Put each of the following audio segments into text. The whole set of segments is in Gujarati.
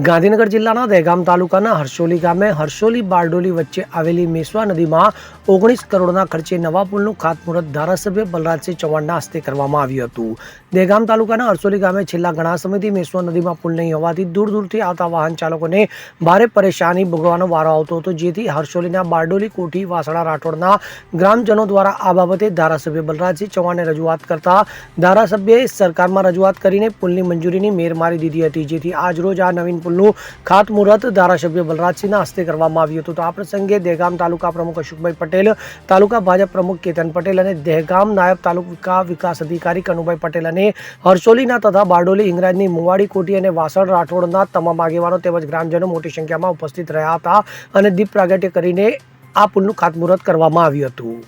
ગાંધીનગર જિલ્લાના દહેગામ તાલુકાના હરસોલી ગામે હરસોલી બારડોલી વચ્ચે આવેલી મેશ્વા નદીમાં 19 કરોડના ખર્ચે નવા પુલનું ખાતમુહૂર્ત ધારાસભ્ય બલરાજસિંહ ચૌહાણના હસ્તે કરવામાં આવ્યું હતું। દહેગામ તાલુકાના હરસોલી ગામે છેલ્લા ઘણા સમયથી મેશ્વા નદીમાં પુલ નહીં હોવાથી દૂર દૂરથી આવતા વાહન ચાલકોને ભારે પરેશાની ભોગવવાનો વારો આવતો હતો, જેથી હરસોલીના બારડોલી કોઠી વાસણા રાઠોડના ગ્રામજનો દ્વારા આ બાબતે ધારાસભ્ય બલરાજસિંહ ચૌહાણને રજૂઆત કરતા ધારાસભ્યએ સરકારમાં રજૂઆત કરીને પુલની મંજૂરીની મેર મારી દીધી હતી, જેથી આજરોજ આ નવીન પુલનું ખાતમુહૂર્ત ધારાસભ્ય બલરાજસિંહના હસ્તે કરવામાં આવ્યું હતું। તો આ પ્રસંગે દહેગામ તાલુકા પ્રમુખ અશોકભાઈ પટેલ, તાલુકા ભાજપ પ્રમુખ કેતન પટેલ અને દહેગામ નાયબ તાલુકા વિકાસ અધિકારી કનુભાઈ પટેલ અને હરસોલીના તથા બારડોલી હિંગરાજની મુવાડી કોઠી અને વાસણ રાઠોડના તમામ આગેવાનો તેમજ ગ્રામજનો મોટી સંખ્યામાં ઉપસ્થિત રહ્યા હતા અને દીપ પ્રાગટ્ય કરીને આ પુલનું ખાતમુહૂર્ત કરવામાં આવ્યું હતું।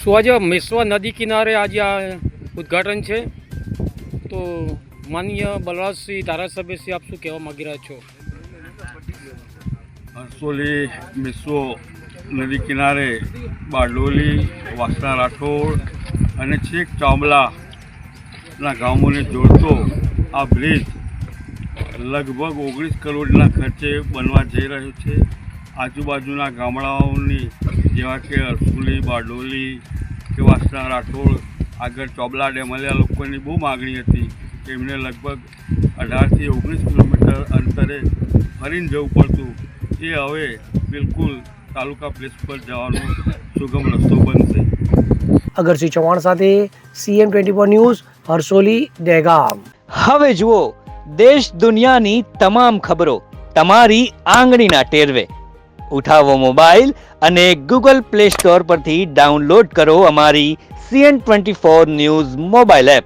શું આજે મેશ્વા નદી કિનારે આજે આ ઉદ્ઘાટન છે, તો માનનીય બલરાજસિંહ ધારાસભ્યશ્રી આપ શું કહેવા માગી રહ્યા છો? હરસોલી મેશ્વો નદી કિનારે બારડોલી, વાસણા રાઠોડ અને છેક ચાંબલાના ગામોને જોડતો આ બ્રિજ લગભગ 19 કરોડના ખર્ચે બનવા જઈ રહ્યો છે। આજુબાજુના ગામડાઓની જેવા કે હરસોલી, બારડોલી કે વાસણા રાઠોડ આગળ ચોબલા ડેમલિયા લોકોની બહુ માગણી હતી, એમને લગભગ 18 થી 19 કિલોમીટર અંતરે ફરીને જવું પડતું, એ હવે બિલકુલ તાલુકા પ્લેસ પર જવાનો સુગમ રસ્તો બનશે। અગરસિંહ ચૌહાણ સાથે CM24 ન્યૂઝ, હરસોલી, દહેગામ। હવે જુઓ દેશ દુનિયાની તમામ ખબરો તમારી આંગળીના ટેરવે। ઉઠાવો મોબાઈલ અને ગૂગલ પ્લે સ્ટોર પરથી ડાઉનલોડ કરો અમારી CM24 ન્યૂઝ મોબાઈલ એપ।